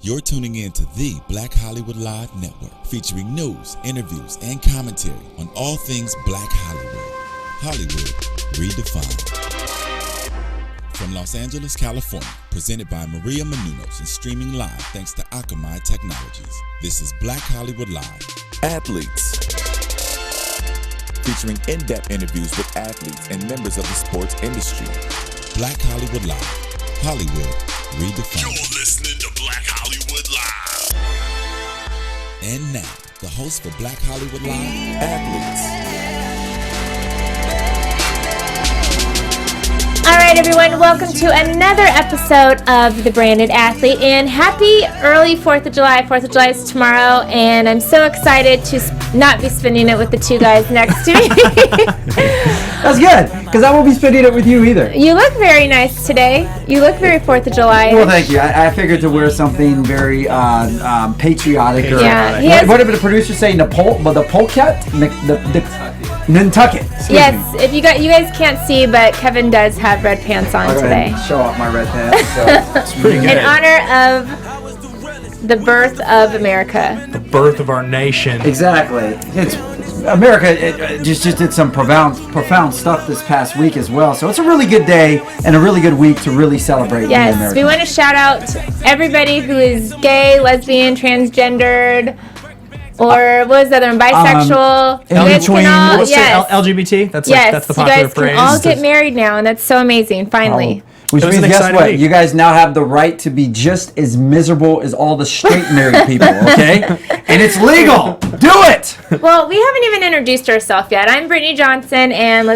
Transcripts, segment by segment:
You're tuning in to the Black Hollywood Live Network, featuring news, interviews, and commentary on all things Black Hollywood. Hollywood redefined. From Los Angeles, California, presented by Maria Menounos and streaming live thanks to Akamai Technologies. This is Black Hollywood Live. Athletes. Featuring in-depth interviews with athletes and members of the sports industry. Black Hollywood Live. Hollywood redefined. You're listening to Black Hollywood Live. And now, the host for Black Hollywood Live, athletes. All right, everyone, welcome to another episode of The Branded Athlete, and happy early 4th of July. 4th of July is tomorrow, and I'm so excited to not be spending it with the two guys next to me. That's good, because I won't be spending it with you either. You look very nice today. You look very 4th of July. Well, thank you. I figured to wear something very patriotic. Yeah, what did the producer say? The polka? Nantucket. Yes, if you guys can't see, but Kevin does have red pants on today. Show off my red pants. So it's pretty good. In honor of the birth of America. The birth of our nation. Exactly. It's America. It just did some profound stuff this past week as well. So it's a really good day and a really good week to really celebrate. Yes, we want to shout out everybody who is gay, lesbian, transgendered. Or what was the other one? Bisexual. LGBT. That's the popular phrase. You guys can all get married now, and that's so amazing. Finally. Which means, guess what? You guys now have the right to be just as miserable as all the straight married people, okay? And it's legal. Do it! Well, we haven't even introduced ourselves yet. I'm Brittani Johnson, and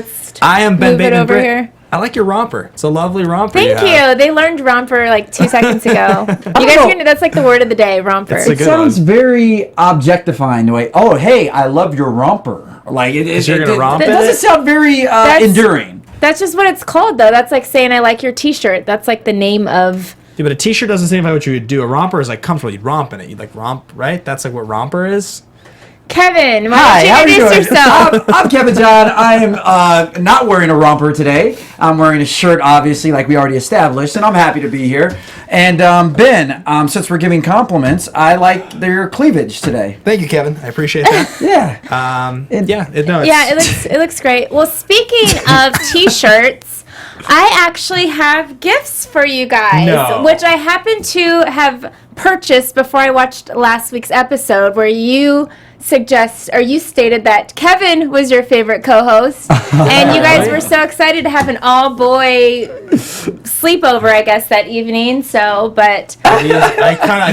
I am Ben Bateman. Over here. I like your romper. It's a lovely romper. Thank you. They learned romper like 2 seconds ago. You guys are gonna, that's like the word of the day, romper. It sounds very objectifying. Way. Oh, hey, I love your romper. Like it doesn't sound very enduring. That's just what it's called, though. That's like saying I like your T-shirt. That's like the name of. Yeah, but a T-shirt doesn't signify what you would do. A romper is like comfortable. You'd romp in it. You'd like romp, right? That's like what romper is. Kevin, why don't you introduce yourself? I'm Kevin John. I am not wearing a romper today. I'm wearing a shirt, obviously, like we already established, and I'm happy to be here. And Ben, since we're giving compliments, I like your cleavage today. Thank you, Kevin. I appreciate that. Yeah. It looks great. Well, speaking of T-shirts, I actually have gifts for you guys, which I happen to have purchased before I watched last week's episode, where you stated that Kevin was your favorite co-host, and you guys were so excited to have an all-boy sleepover, I guess, that evening. So, but I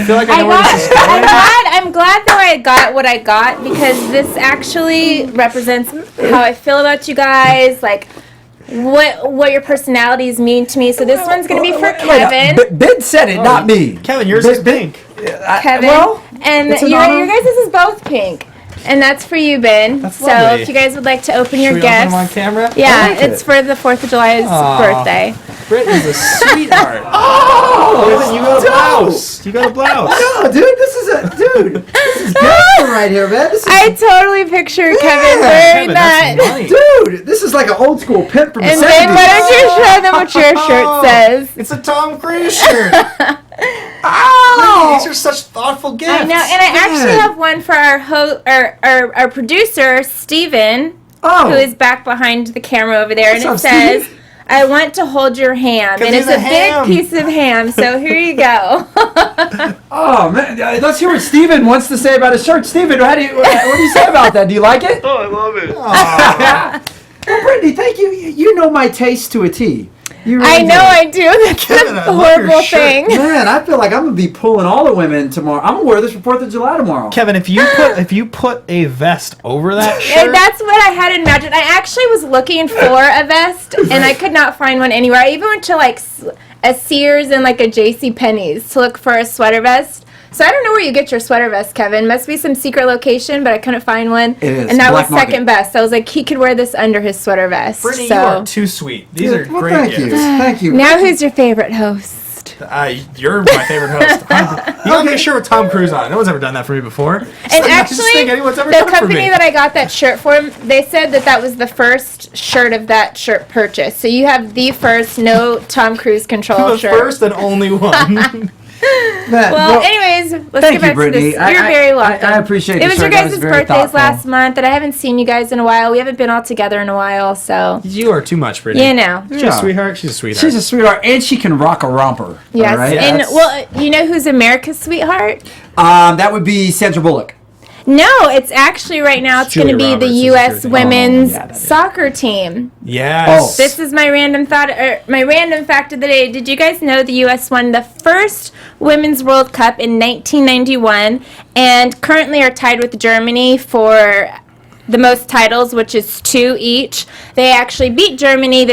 feel like I know where this is going. I'm glad that I got what I got, because this actually represents how I feel about you guys, like what your personalities mean to me. So this one's going to be for Kevin. Ben said it, not me. Kevin, yours is pink. Kevin, and your guys' is both pink. And that's for you, Ben. That's so lovely. If you guys would like to open your Should we gifts. open them on camera? Yeah, it's for the 4th of July's birthday. Brittany's a sweetheart. You got a blouse. You got a blouse. No, dude, this is beautiful right here, man. I totally picture Kevin wearing that. Dude, this is like an old school pimp from the 70s. And then why don't you show them what your shirt says? It's a Tom Cruise shirt. Oh! These are such thoughtful gifts. I know, and I actually have one for our producer, Steven, who is back behind the camera over there, and it says, I want to hold your ham. And it's a big piece of ham, so here you go. Oh, man. Let's hear what Steven wants to say about his shirt. Steven, what do you say about that? Do you like it? Oh, I love it. Well, Brittany, thank you. You know my taste to a T. I know I do. That's Kevin, a horrible thing. Man, I feel like I'm gonna be pulling all the women tomorrow. I'm gonna wear this for 4th of July tomorrow. Kevin, if you put a vest over that shirt, that's what I had imagined. I actually was looking for a vest, and I could not find one anywhere. I even went to like a Sears and like a JCPenney's to look for a sweater vest. So I don't know where you get your sweater vest, Kevin. Must be some secret location, but I couldn't find one. It is. And that was second best. I was like, he could wear this under his sweater vest. Brittany, you are too sweet. These are great gifts. Thank you. Now who's your favorite host? You're my favorite host. You got me a shirt with Tom Cruise on it. No one's ever done that for me before. And actually, the company that I got that shirt for, they said that was the first shirt of that shirt purchase. So you have the first no Tom Cruise control shirt. The first and only one. Well, anyways, let's thank get back you, to this. Brittany. You're very welcome. I appreciate it. It was your That guys' very birthdays thoughtful. last month, and I haven't seen you guys in a while. We haven't been all together in a while, so. You are too much, Brittany. You know. She's a sweetheart. She's a sweetheart. She's a sweetheart, and she can rock a romper. Yes. All right? And, well, you know who's America's sweetheart? That would be Sandra Bullock. No, it's actually right now it's going to Julia be the Roberts is U.S. Julia. women's that is. soccer team. Yes. This is my random thought, my random fact of the day. Did you guys know the U.S. won the first Women's World Cup in 1991 and currently are tied with Germany for the most titles, which is 2 each. They actually beat Germany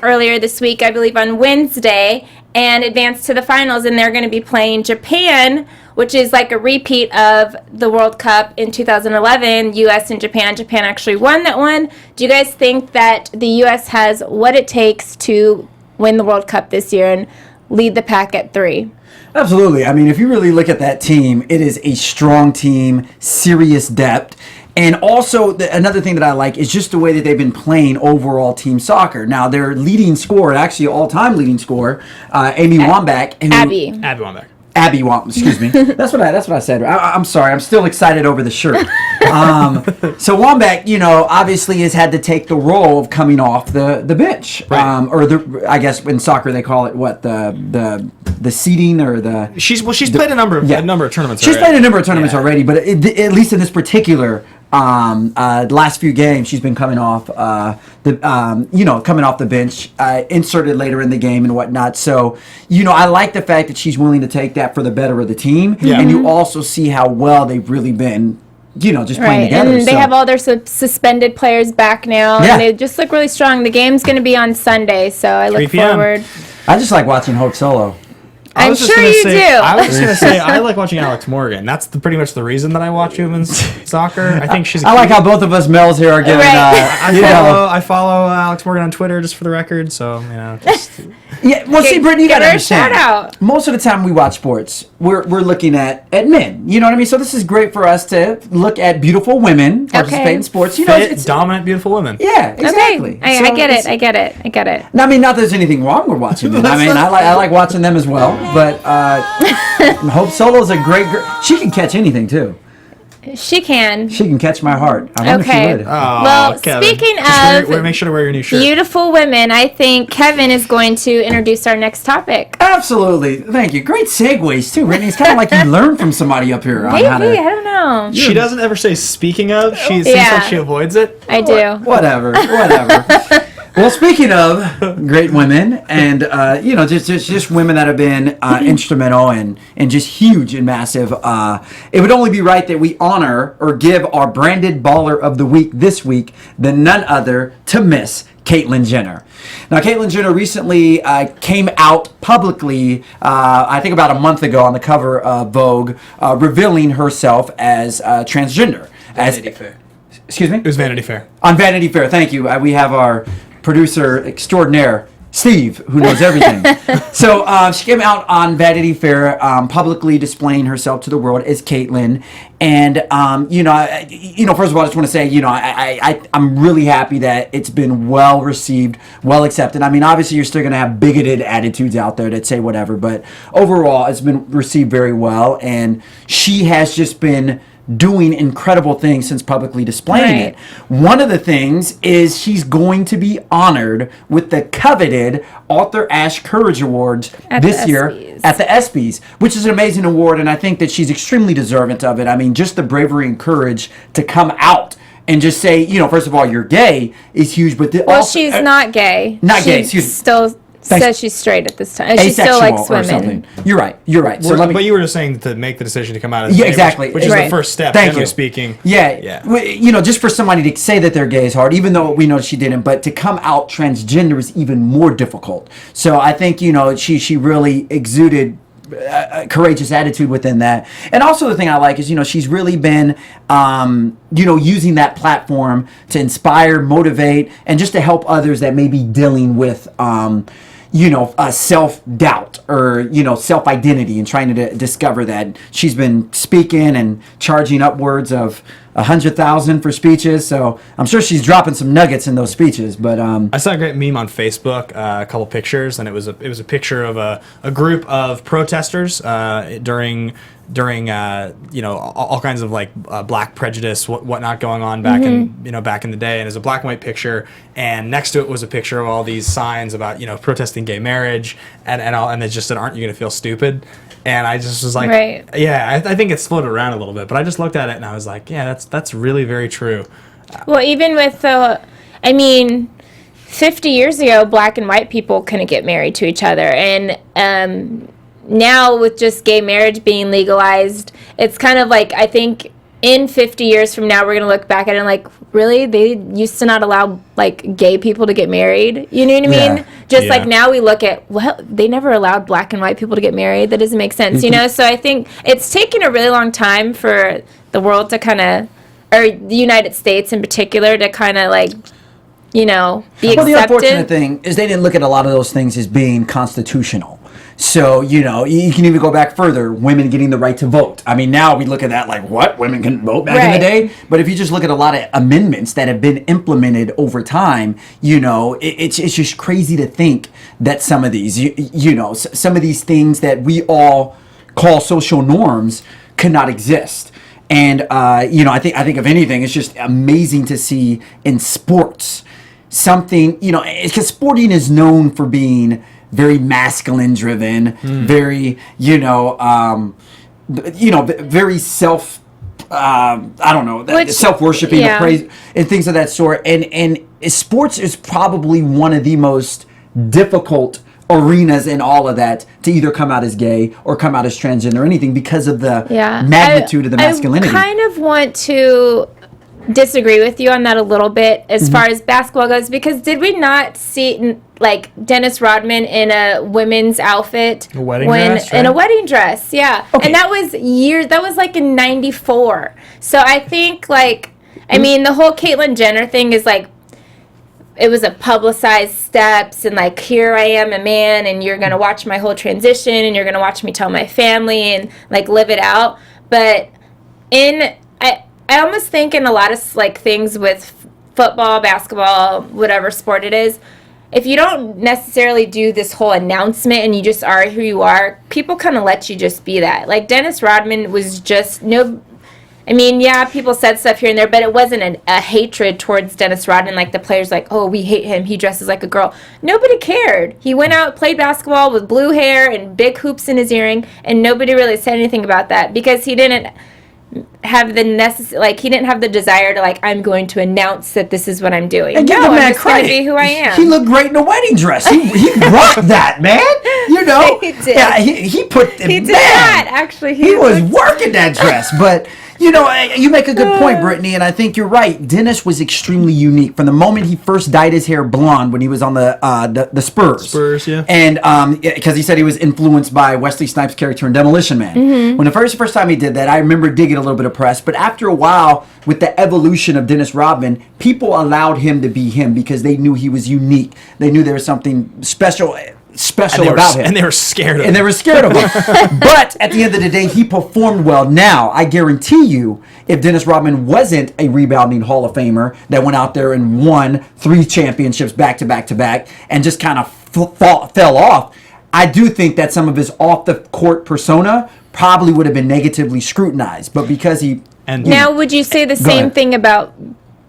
earlier this week, I believe on Wednesday, and advanced to the finals, and they're going to be playing Japan, which is like a repeat of the World Cup in 2011, U.S. and Japan. Japan actually won that one. Do you guys think that the U.S. has what it takes to win the World Cup this year and lead the pack at 3? Absolutely. I mean, if you really look at that team, it is a strong team, serious depth. And also, another thing that I like is just the way that they've been playing overall team soccer. Now, their leading scorer, actually all-time leading scorer, Amy Wambach. Abby Wambach. Abby Wambach, excuse me. That's what I said. I'm sorry. I'm still excited over the shirt. So Wambach, obviously has had to take the role of coming off the bench, Right. I guess in soccer they call it what the seeding or the. She's played a number of tournaments. She's played a number of tournaments already, but at least in this particular last few games, she's been coming off coming off the bench, inserted later in the game and whatnot. So, I like the fact that she's willing to take that for the better of the team. Yeah. And you also see how well they've really been, just playing together. And they have all their suspended players back now, and they just look really strong. The game's going to be on Sunday, so I look 3 p.m. forward. I just like watching Hope Solo. I'm sure you do. I was just going to say, I like watching Alex Morgan. That's pretty much the reason that I watch women's soccer. I think she's I like how both of us males here are giving, I follow Alex Morgan on Twitter, just for the record, so, just... Yeah, well, see, Brittany, you Get gotta her a understand. shout out. Most of the time we watch sports, we're looking at men. You know what I mean? So this is great for us to look at beautiful women participate in sports. Fit, dominant, beautiful women. Yeah, exactly. Okay. I get it. I get it. I mean, not that there's anything wrong with watching them. I mean, I like watching them as well. But Hope Solo's a great girl. She can catch anything too. She can. She can catch my heart. I wonder if she would. Well, Kevin. speaking of make sure to wear your new shirt. beautiful women, I think Kevin is going to introduce our next topic. Absolutely. Thank you. Great segues too, Brittany. It's kind of like you learned from somebody up here. Maybe, I don't know. She doesn't ever say "speaking of." She seems like she avoids it. I do. Whatever. Well, speaking of great women, and just women that have been instrumental and just huge and massive, it would only be right that we honor or give our branded baller of the week this week, the none other to Miss Caitlyn Jenner. Now, Caitlyn Jenner recently came out publicly, I think about a month ago, on the cover of Vogue, revealing herself as transgender. Vanity Fair. Excuse me? It was Vanity Fair. On Vanity Fair, thank you. We have our producer extraordinaire, Steve, who knows everything. So she came out on Vanity Fair, publicly displaying herself to the world as Caitlyn. And first of all, I just want to say, I'm really happy that it's been well received, well accepted. I mean, obviously, you're still going to have bigoted attitudes out there that say whatever, but overall, it's been received very well. And she has just been doing incredible things since publicly displaying it. One of the things is she's going to be honored with the coveted Arthur Ashe Courage Awards this year at the ESPYs, which is an amazing award, and I think that she's extremely deserving of it. I mean, just the bravery and courage to come out and just say, first of all, you're gay is huge, but she's not gay. Not gay, excuse me. Still says she's straight at this time. She Asexual still likes or women. something. You're right. So But you were just saying to make the decision to come out as Yeah, gay, exactly. which is the first step, generally speaking. Yeah. Just for somebody to say that they're gay is hard, even though we know she didn't, but to come out transgender is even more difficult. So I think, she really exuded a courageous attitude within that. And also the thing I like is, she's really been, using that platform to inspire, motivate, and just to help others that may be dealing with, self-doubt or, self-identity and trying to discover that. She's been speaking and charging upwards of 100,000 for speeches. So I'm sure she's dropping some nuggets in those speeches. But I saw a great meme on Facebook, a couple pictures, and it was a picture of a group of protesters during all kinds of like black prejudice, whatnot going on back back in the day. And it's a black and white picture, and next to it was a picture of all these signs about protesting gay marriage and it just said, "Aren't you going to feel stupid?" And I just was like, right. Yeah, I think it's floated around a little bit, but I just looked at it and I was like, yeah, that's really very true. Well, even with 50 years ago, black and white people couldn't get married to each other, and now with just gay marriage being legalized, it's kind of like, I think in 50 years from now, we're going to look back at it and like, really? They used to not allow like gay people to get married? You know what I mean? Just like now we look at, well, they never allowed black and white people to get married. That doesn't make sense, So I think it's taken a really long time for the world to kind of, or the United States in particular, to kind of like, be accepted. Well, the unfortunate thing is they didn't look at a lot of those things as being constitutional. So, you can even go back further, women getting the right to vote. I mean, now we look at that like, what? Women can vote back in the day? But if you just look at a lot of amendments that have been implemented over time, it's just crazy to think that some of these, some of these things that we all call social norms could not exist. And, I think if anything, it's just amazing to see in sports something, because sporting is known for being very masculine driven, very, very self, self-worshiping, praise, and things of that sort. And sports is probably one of the most difficult arenas in all of that to either come out as gay or come out as transgender or anything because of the magnitude of the masculinity. I kind of want to disagree with you on that a little bit as far as basketball goes, because did we not see like Dennis Rodman in a women's outfit, dress, right? In a wedding dress, and that was like in '94. So I think like, I mean, the whole Caitlyn Jenner thing is like, it was a publicized steps and like, here I am, a man, and you're gonna watch my whole transition and you're gonna watch me tell my family and like live it out. But I almost think in a lot of like things with football, basketball, whatever sport it is, if you don't necessarily do this whole announcement and you just are who you are, people kind of let you just be that. Like Dennis Rodman was just people said stuff here and there, but it wasn't a hatred towards Dennis Rodman. Like the players like, oh, we hate him, he dresses like a girl. Nobody cared. He went out, played basketball with blue hair and big hoops in his earring, and nobody really said anything about that because he didn't have the he didn't have the desire to like, I'm going to announce that this is what I'm doing. And give the man credit. Be who I am. He looked great in a wedding dress. He rocked that, man. He did. Yeah, he put. He did that actually. He was working that dress, but. You make a good point, Brittany, and I think you're right. Dennis was extremely unique from the moment he first dyed his hair blonde when he was on the Spurs. Spurs, yeah. And because he said he was influenced by Wesley Snipes' character in Demolition Man. When the first time he did that, I remember digging a little bit of press. But after a while, with the evolution of Dennis Rodman, people allowed him to be him because they knew he was unique. They knew there was something special about him. And they were scared of him. But at the end of the day, he performed well. Now, I guarantee you, if Dennis Rodman wasn't a rebounding Hall of Famer that went out there and won 3 championships back to back to back and just kind of fell off, I do think that some of his off-the-court persona probably would have been negatively scrutinized. But because Now, would you say the same thing about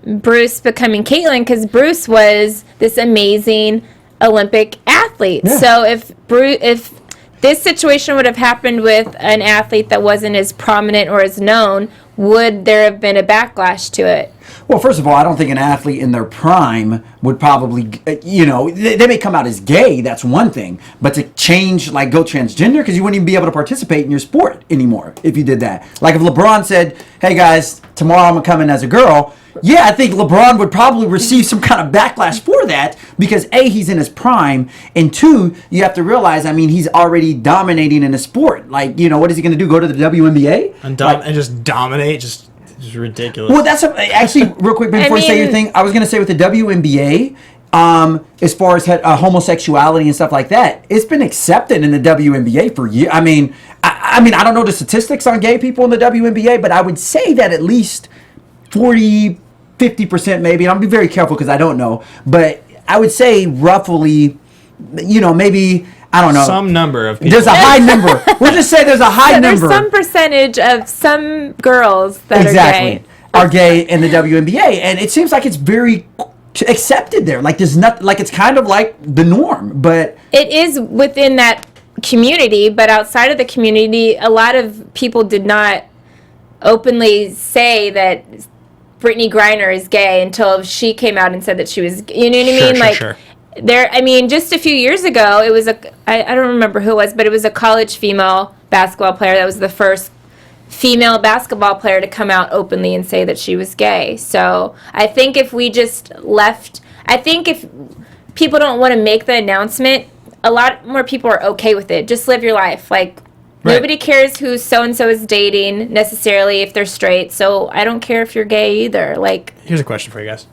Bruce becoming Caitlyn? Because Bruce was this amazing Olympic athlete. Yeah. So if this situation would have happened with an athlete that wasn't as prominent or as known, would there have been a backlash to it? Well, first of all, I don't think an athlete in their prime would probably, they may come out as gay, that's one thing, but to change, like go transgender, because you wouldn't even be able to participate in your sport anymore if you did that. Like if LeBron said, hey guys, tomorrow I'm going to come in as a girl, yeah, I think LeBron would probably receive some kind of backlash for that because A, he's in his prime, and 2, you have to realize, I mean, he's already dominating in the sport. Like, what is he going to do? Go to the WNBA? And just dominate? Just ridiculous. Well, that's actually, real quick, before you say your thing, I was going to say with the WNBA, as far as homosexuality and stuff like that, it's been accepted in the WNBA for years. I mean, I don't know the statistics on gay people in the WNBA, but I would say that at least 40, 50% maybe. And I'll be very careful because I don't know. But I would say roughly, maybe, I don't know. Some number of people. There's a high number. We'll just say there's a high number. There's some percentage of some girls that are gay in the WNBA. And it seems like it's very accepted there. Like there's not, like it's kind of like the norm. But it is within that community, but outside of the community, a lot of people did not openly say that Brittany Griner is gay until she came out and said that she was, you know what I mean? Sure. Just a few years ago, it was I don't remember who it was, but it was a college female basketball player that was the first female basketball player to come out openly and say that she was gay. So I think if if people don't want to make the announcement, a lot more people are okay with it. Just live your life. Like, nobody cares who so-and-so is dating necessarily if they're straight. So I don't care if you're gay either. Like, here's a question for you guys.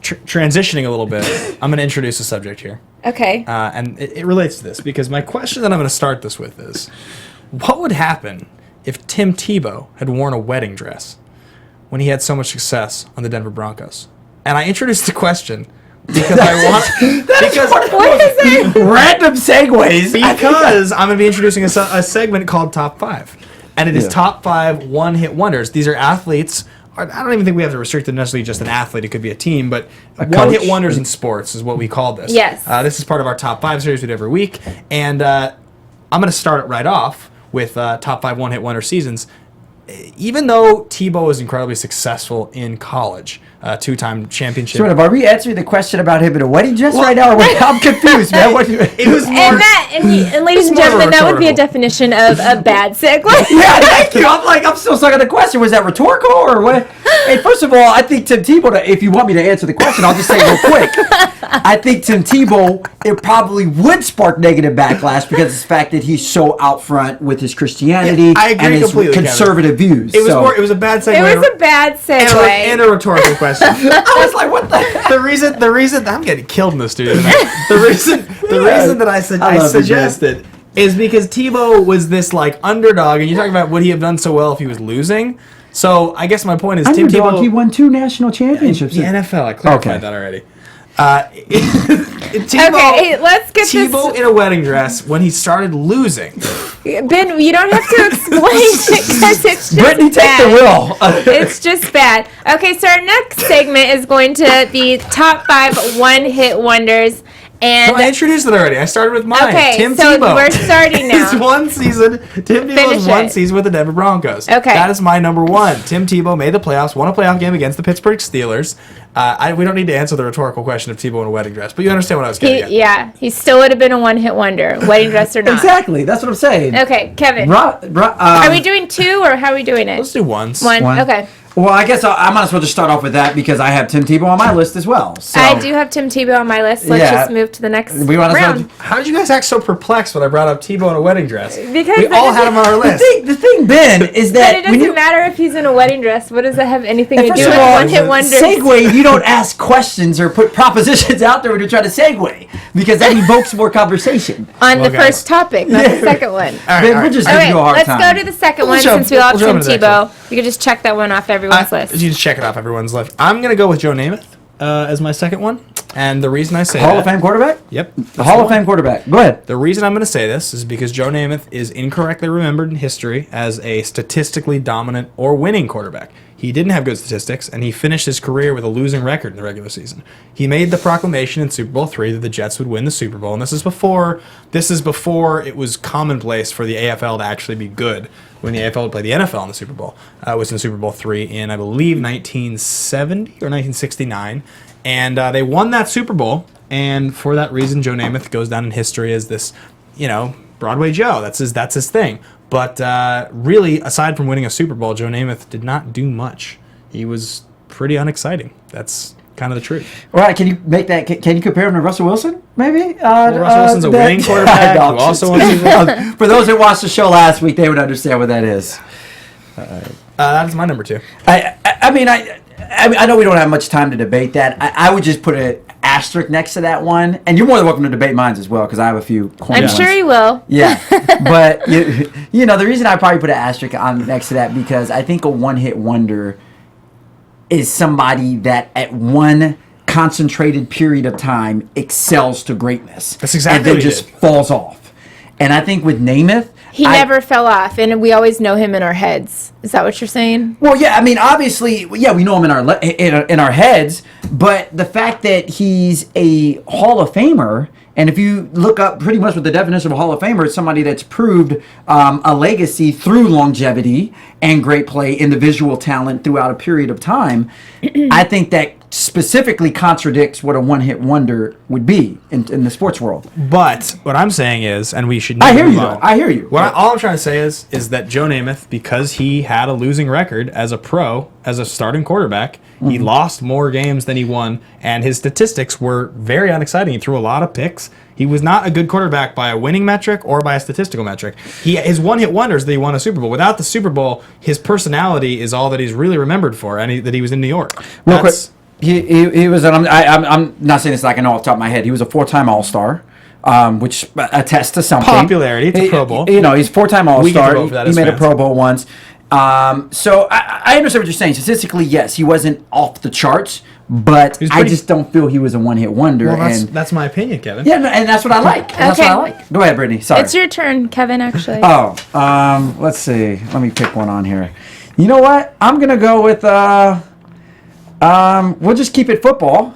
Transitioning a little bit, I'm going to introduce a subject here. Okay. And it relates to this because my question that I'm going to start this with is, what would happen if Tim Tebow had worn a wedding dress when he had so much success on the Denver Broncos? And I introduced the question because I want what is it? Random segues. Because I'm going to be introducing a segment called Top 5. And it is Top 5 one-hit wonders. These are athletes. I don't even think we have to restrict it necessarily just an athlete. It could be a team. But one-hit wonders in sports is what we call this. Yes. This is part of our Top 5 series we do every week. And I'm going to start it right off with Top 5 one-hit wonder seasons. Even though Tebow was incredibly successful in college, two-time championship. Sort of. Are we answering the question about him in a wedding dress right now? Or I'm confused, man. It was more. And ladies and gentlemen, that would be a definition of a bad segue. Yeah, thank you. I'm still stuck on the question. Was that rhetorical or what? Hey, first of all, I think Tim Tebow, if you want me to answer the question, I'll just say real quick. I think Tim Tebow, it probably would spark negative backlash because of the fact that he's so out front with his Christianity and his conservative views. It was a bad segue. It was a bad segue. And a rhetorical question. I was like, what the? The reason I'm getting killed in the studio tonight. The reason that I suggested is because Tebow was this like underdog, and you're talking about would he have done so well if he was losing? So I guess my point is Tim Tebow. He won 2 national championships. The NFL. I clarified that already. Tebow, let's get Tebow in a wedding dress when he started losing. Ben, you don't have to explain it because it's just Brittany, take the wheel. It's just bad. Okay, so our next segment is going to be Top 5 one-hit wonders. And I introduced it already. I started with mine. Okay, Tim so Tebow. we're starting now. His one season. Tim Tebow's one season with the Denver Broncos. Okay. That is my number 1. Tim Tebow made the playoffs, won a playoff game against the Pittsburgh Steelers. We don't need to answer the rhetorical question of Tebow in a wedding dress, but you understand what I was getting at. Yeah, he still would have been a one-hit wonder, wedding dress or not. Exactly. That's what I'm saying. Okay, Kevin. Are we doing 2 or how are we doing it? Let's do ones. One. Okay. Well, I guess I might as well just start off with that because I have Tim Tebow on my list as well. So. I do have Tim Tebow on my list. Let's just move to the next round. How did you guys act so perplexed when I brought up Tebow in a wedding dress? Because we all had him on our list. The thing, Ben, is that... But it doesn't matter if he's in a wedding dress. What does that have anything to do with one-hit wonders? Segue, you don't ask questions or put propositions out there when you're trying to segue because that evokes more conversation. On the first topic, not the second one. Ben, we'll just give you a hard time. Let's go to the second one since we all have Tim Tebow. You can just check that one off everyone's list. You just check it off everyone's list. I'm going to go with Joe Namath as my second one. And the reason I say Hall of Fame quarterback? Yep. The Hall of Fame quarterback. Go ahead. The reason I'm going to say this is because Joe Namath is incorrectly remembered in history as a statistically dominant or winning quarterback. He didn't have good statistics, and he finished his career with a losing record in the regular season. He made the proclamation in Super Bowl III that the Jets would win the Super Bowl, and this is before it was commonplace for the AFL to actually be good. When the AFL would play the NFL in the Super Bowl, it was in Super Bowl III in, I believe, 1970 or 1969, and they won that Super Bowl. And for that reason, Joe Namath goes down in history as this, Broadway Joe. That's his thing. But really, aside from winning a Super Bowl, Joe Namath did not do much. He was pretty unexciting. That's kind of the truth. All right, can you make that? Can you compare him to Russell Wilson? Maybe. Russell Wilson's a winning quarterback. Who also won Super Bowl. For those that watched the show last week, they would understand what that is. That is my number 2. I mean, I know we don't have much time to debate that. I would just put an asterisk next to that one, and you're more than welcome to debate mine as well because I have a few. I'm sure you will. Yeah, but the reason I probably put an asterisk on next to that because I think a one-hit wonder is somebody that at one concentrated period of time excels to greatness. That's exactly and then what he just did. falls off. And I think with Namath, He never fell off, and we always know him in our heads. Is that what you're saying? well, yeah, I mean, obviously, yeah, we know him in our heads, but the fact that he's a Hall of Famer, and if you look up pretty much what the definition of a Hall of Famer is, somebody that's proved a legacy through longevity and great play, individual talent throughout a period of time, I think that specifically contradicts what a one-hit wonder would be in the sports world. But what I'm saying is, and we should. I hear move you, on. though. I hear you. All I'm trying to say is that Joe Namath, because he had a losing record as a pro, as a starting quarterback, he lost more games than he won, and his statistics were very unexciting. He threw a lot of picks. He was not a good quarterback by a winning metric or by a statistical metric. His one-hit wonders that he won a Super Bowl. Without the Super Bowl, his personality is all that he's really remembered for, and that he was in New York. Real quick, he was. I'm not saying this like I know off the top of my head. He was a 4-time All-Star, which attests to something. Popularity, it's a Pro Bowl. You know, he's 4-time We get to All-Star. vote for that He as made a fans. Pro Bowl once. So I understand what you're saying. Statistically, yes, he wasn't off the charts, but I just don't feel he was a one-hit wonder. Well, and that's my opinion, Kevin. yeah, no, and that's what I like. That's what I like. Go ahead, Brittany. Sorry. It's your turn, Kevin, actually. Let's see. Let me pick one on here. You know what? I'm gonna go with we'll just keep it football,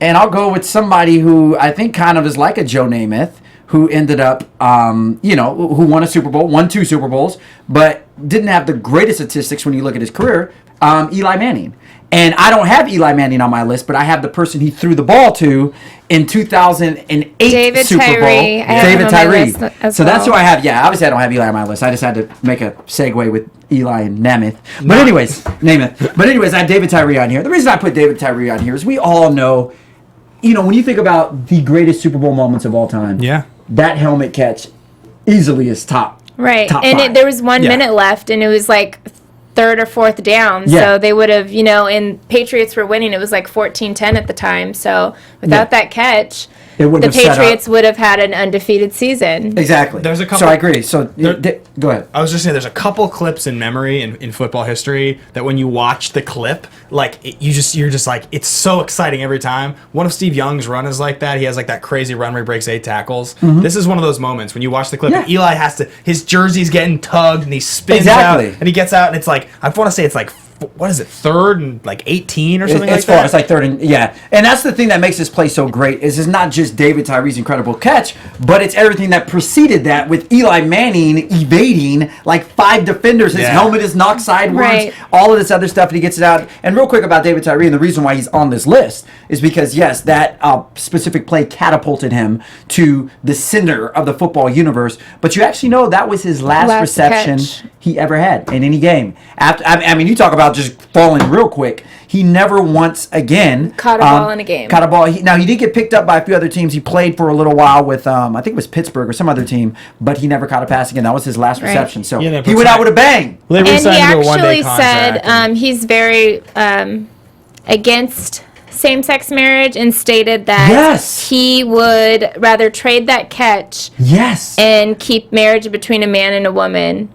and I'll go with somebody who I think kind of is like a Joe Namath, who ended up, who won a Super Bowl, won 2 Super Bowls, but didn't have the greatest statistics when you look at his career, Eli Manning. And I don't have Eli Manning on my list, but I have the person he threw the ball to in 2008 David Super Bowl. Tyree. I have David him on my Tyree. list as So that's who well. I have. Yeah, obviously I don't have Eli on my list. I just had to make a segue with Eli and Namath. But anyways, Namath. But anyways, I have David Tyree on here. The reason I put David Tyree on here is we all know, when you think about the greatest Super Bowl moments of all time, Yeah. that helmet catch easily is top. Right. Top And five. there was 1 Yeah. minute left, and it was like 3rd or 4th down. Yeah. So they would have, and Patriots were winning. It was like 14-10 at the time. So without that catch, It wouldn't the have set up. Patriots would have had an undefeated season. Exactly. There's a couple- So I agree. So go ahead. I was just saying, there's a couple clips in memory in football history that when you watch the clip, you're just like, it's so exciting every time. One of Steve Young's run is like that. He has like that crazy run where he breaks 8 tackles. This is one of those moments when you watch the clip. Yeah. And Eli his jersey's getting tugged and he spins Exactly. out and he gets out and it's like, I want to say it's like, what is it, 3rd and like 18 or something It's like that? It's like 3rd and and that's the thing that makes this play so great is it's not just David Tyree's incredible catch, but it's everything that preceded that with Eli Manning evading like 5 defenders. His helmet is knocked sideways, Right. all of this other stuff, and he gets it out. And real quick about David Tyree, and the reason why he's on this list is because yes, that specific play catapulted him to the center of the football universe. But you actually know that was his last reception catch. he ever had in any game. I mean, you talk about just falling real quick. He never once again Caught a ball in a game. Caught a ball. Now he did get picked up by a few other teams. He played for a little while with I think it was Pittsburgh or some other team, but he never caught a pass again. That was his last Right. reception. So Yeah, he went out with a bang. They And he re-signed him to a one-day actually contract said he's very against same-sex marriage and stated that Yes. he would rather trade that catch Yes. and keep marriage between a man and a woman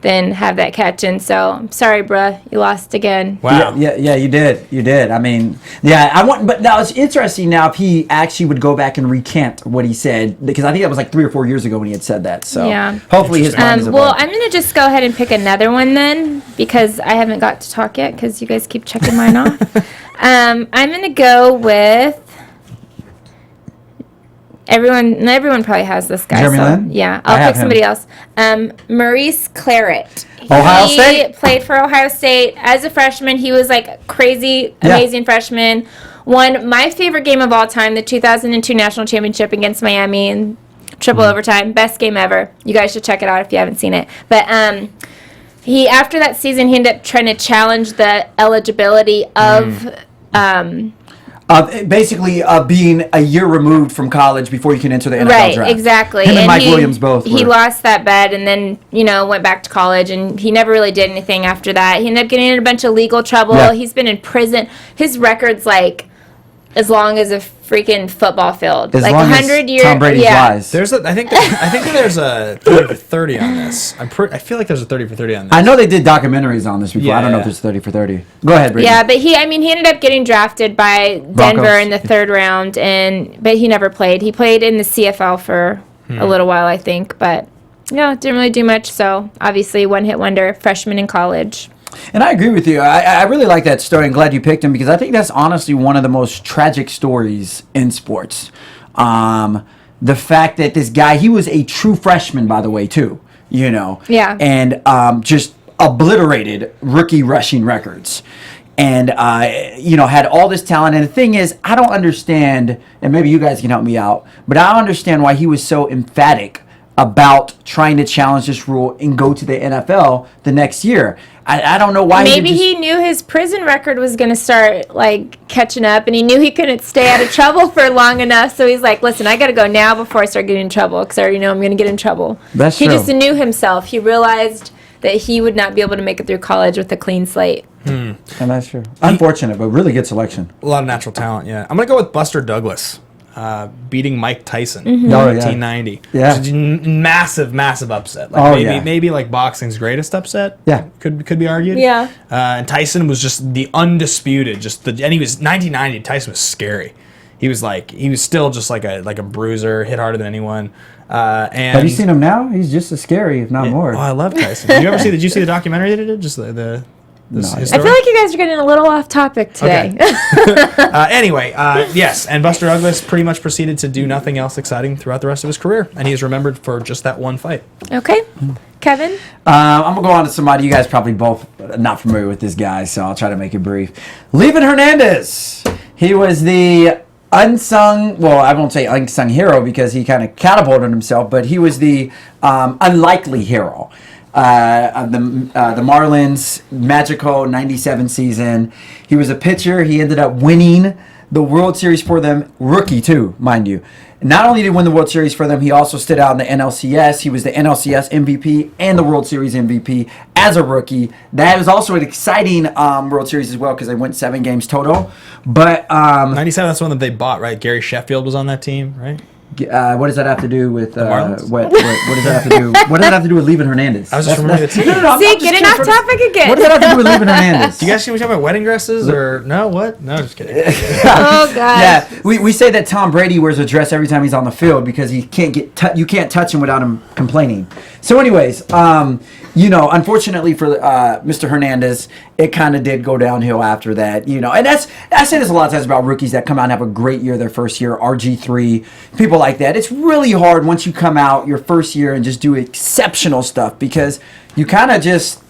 than have that catch. And so, I'm sorry, bruh, you lost again. Wow. Yeah, you did. I mean, but now it's interesting now if he actually would go back and recant what he said, because I think that was like 3 or 4 years ago when he had said that. So Yeah. hopefully his mind is Well, evolved. I'm going to just go ahead and pick another one then, because I haven't got to talk yet, because you guys keep checking mine off. I'm going to go with... Everyone probably has this guy. Jeremy so, Lin? yeah, I I'll have pick somebody him. else. Maurice Claret. Ohio He State? played for Ohio State as a freshman. He was like a crazy, amazing freshman. Won my favorite game of all time, the 2002 National Championship against Miami in triple overtime. Best game ever. You guys should check it out if you haven't seen it. But he after that season, he ended up trying to challenge the eligibility of Basically, being a year removed from college before you can enter the NFL right, draft. exactly. Him and Mike he, Williams both. He were. lost that bet and then, went back to college, and he never really did anything after that. He ended up getting in a bunch of legal trouble. Yeah. He's been in prison. His record's like as long as a freaking football field. As like long 100 as years. Tom Brady's lies. I think that there's a 30 for 30 on this. I feel like there's a 30 for 30 on this. I know they did documentaries on this before. Yeah, I don't know if there's 30 for 30. Go ahead, Brittany. Yeah, but he ended up getting drafted by Denver Broncos. in the 3rd round, but he never played. He played in the CFL for a little while, I think, but no, didn't really do much. So obviously, one-hit wonder, freshman in college. And I agree with you. I really like that story. I'm glad you picked him because I think that's honestly one of the most tragic stories in sports. The fact that this guy, he was a true freshman, by the way, too. Yeah. And just obliterated rookie rushing records. And, had all this talent. And the thing is, I don't understand, and maybe you guys can help me out, but I don't understand why he was so emphatic about trying to challenge this rule and go to the NFL the next year. I don't know why. Maybe he knew his prison record was going to start catching up, and he knew he couldn't stay out of trouble for long enough. So he's like, "Listen, I got to go now before I start getting in trouble because I already know I'm going to get in trouble." That's he true. just knew himself. He realized that he would not be able to make it through college with a clean slate. And that's true. Unfortunate, but really good selection. A lot of natural talent. Yeah, I'm gonna go with Buster Douglas. Beating Mike Tyson Mm-hmm. in Oh, yeah. 1990. Yeah. Which is massive upset. Maybe boxing's greatest upset. Yeah. Could be argued. Yeah. And Tyson was just the undisputed, and he was 1990. Tyson was scary. He was still just like a bruiser, hit harder than anyone. And Have you seen him now? He's just as scary, if not more. Oh, I love Tyson. Did you see the documentary that he did? Just the I feel like you guys are getting a little off topic today. Okay. Anyway, yes, and Buster Douglas pretty much proceeded to do nothing else exciting throughout the rest of his career, and he is remembered for just that one fight. Okay. Kevin? I'm going to go on to somebody you guys probably both not familiar with this guy, so I'll try to make it brief. Levin Hernandez. He was the unsung, well, I won't say unsung hero because he kind of catapulted himself, but he was the unlikely hero. The Marlins magical 97 season. He was a pitcher. He ended up winning the World Series for them, rookie too, mind you. Not only did he win the World Series for them, he also stood out in the NLCS. He was the NLCS MVP and the World Series MVP as a rookie. That was also an exciting World Series as well because they went 7 games total. But 97, that's the one that they bought, right? Gary Sheffield was on that team, right? what does that have to do with Marlins? what does that have to do? What does that have to do with Levin Hernandez? I was just remembering the team. I'm See, just getting curious off topic again. What does that have to do with Levin Hernandez? Do you guys see me talking about wedding dresses or no? What? No, just kidding. Oh, God. Yeah, we say that Tom Brady wears a dress every time he's on the field because he can't you can't touch him without him complaining. So, anyways, unfortunately for Mr. Hernandez, it kind of did go downhill after that. And I say this a lot of times about rookies that come out and have a great year their first year, RG3, people like that. It's really hard once you come out your first year and just do exceptional stuff because you kind of just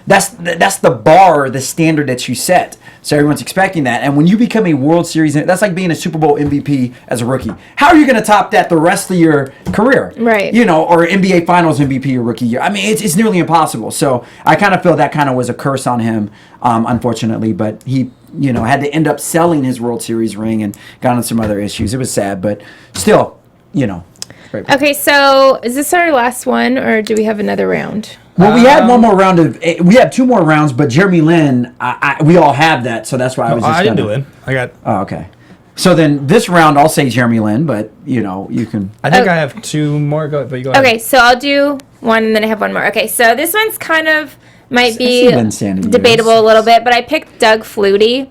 that's the bar, the standard that you set. So everyone's expecting that. And when you become a World Series, that's like being a Super Bowl MVP as a rookie. How are you going to top that the rest of your career? Right. Or NBA Finals MVP your rookie year. I mean, it's nearly impossible. So I kind of feel that kind of was a curse on him, unfortunately. But he, had to end up selling his World Series ring and got into some other issues. It was sad, but still, Right. Okay, so is this our last one, or do we have another round? Well, we had one more round we have 2 more rounds, but Jeremy Lin, we all have that, so that's why I was just I didn't do it. I got. Oh, okay. So then this round, I'll say Jeremy Lin, but you can. I think I have 2 more. But you go ahead. Okay, so I'll do one, and then I have one more. Okay, so this one's kind of might be see Lin standing debatable a little bit, but I picked Doug Flutie.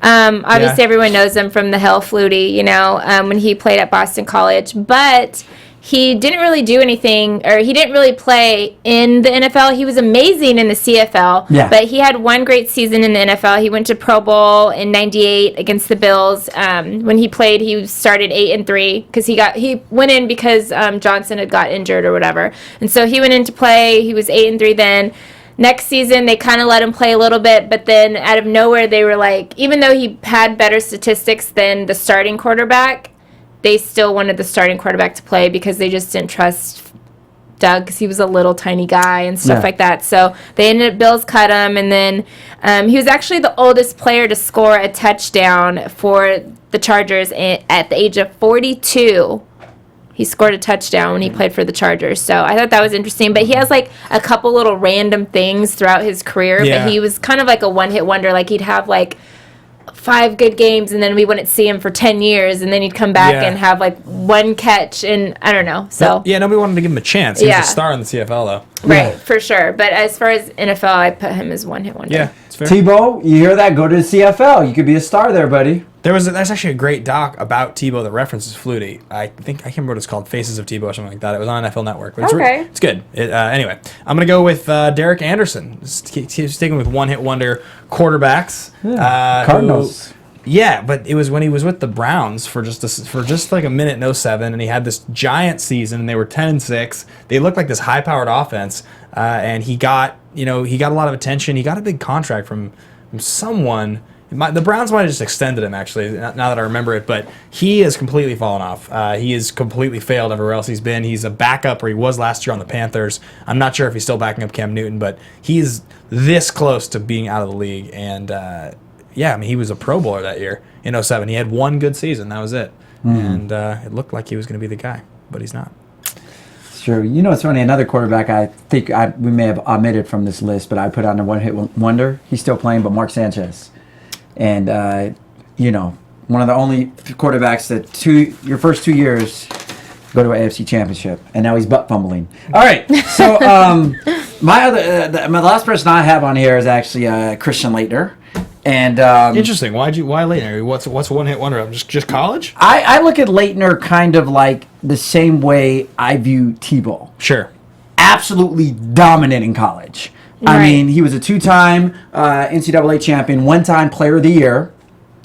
Obviously, Yeah. everyone knows him from the Hell Flutie, when he played at Boston College. But he didn't really do anything, or he didn't really play in the NFL. He was amazing in the CFL, Yeah. but he had one great season in the NFL. He went to Pro Bowl in '98 against the Bills. When he played, he started 8-3 because he went in because Johnson had got injured or whatever, and so he went in to play. He was 8-3 then. Next season, they kind of let him play a little bit, but then out of nowhere, they were like, even though he had better statistics than the starting quarterback, they still wanted the starting quarterback to play because they just didn't trust Doug because he was a little tiny guy and stuff like that. So Bills cut him, and then he was actually the oldest player to score a touchdown for the Chargers at the age of 42. He scored a touchdown when he played for the Chargers. So I thought that was interesting. But he has like a couple little random things throughout his career. Yeah. But he was kind of like a one-hit wonder. Like he'd have like 5 good games, and then we wouldn't see him for 10 years, and then he'd come back and have like 1 catch, and I don't know. So nobody wanted to give him a chance. He was a star in the CFL though. Right, for sure. But as far as NFL, I put him as one-hit wonder. Yeah, it's fair. Tebow, you hear that? Go to the CFL. You could be a star there, buddy. There's actually a great doc about Tebow that references Flutie. I can't remember what it's called, Faces of Tebow or something like that. It was on NFL Network. But it's good. Anyway, I'm gonna go with Derek Anderson. He's sticking with one-hit wonder quarterbacks. Cardinals. But it was when he was with the Browns for just like a minute and 07, and he had this giant season, and they were 10-6. They looked like this high-powered offense, and he got a lot of attention. He got a big contract from someone. The Browns might have just extended him, actually, now that I remember it, but he has completely fallen off. He has completely failed everywhere else he's been. He's a backup, or he was last year on the Panthers. I'm not sure if he's still backing up Cam Newton, but he's this close to being out of the league. And, he was a Pro Bowler that year in 07. He had 1 good season. That was it. And it looked like he was going to be the guy, but he's not. It's true. You know, it's funny. Another quarterback I think we may have omitted from this list, but I put on a one-hit wonder. He's still playing, but Mark Sanchez. And, one of the only quarterbacks that your first 2 years go to an AFC championship, and now he's butt fumbling. All right, so my last person I have on here is actually Christian Laettner. And interesting. Why Laettner? What's one hit wonder? Just college? I look at Laettner kind of like the same way I view Tebow. Sure. Absolutely dominant in college. Right. I mean, he was a 2-time NCAA champion, 1-time Player of the Year.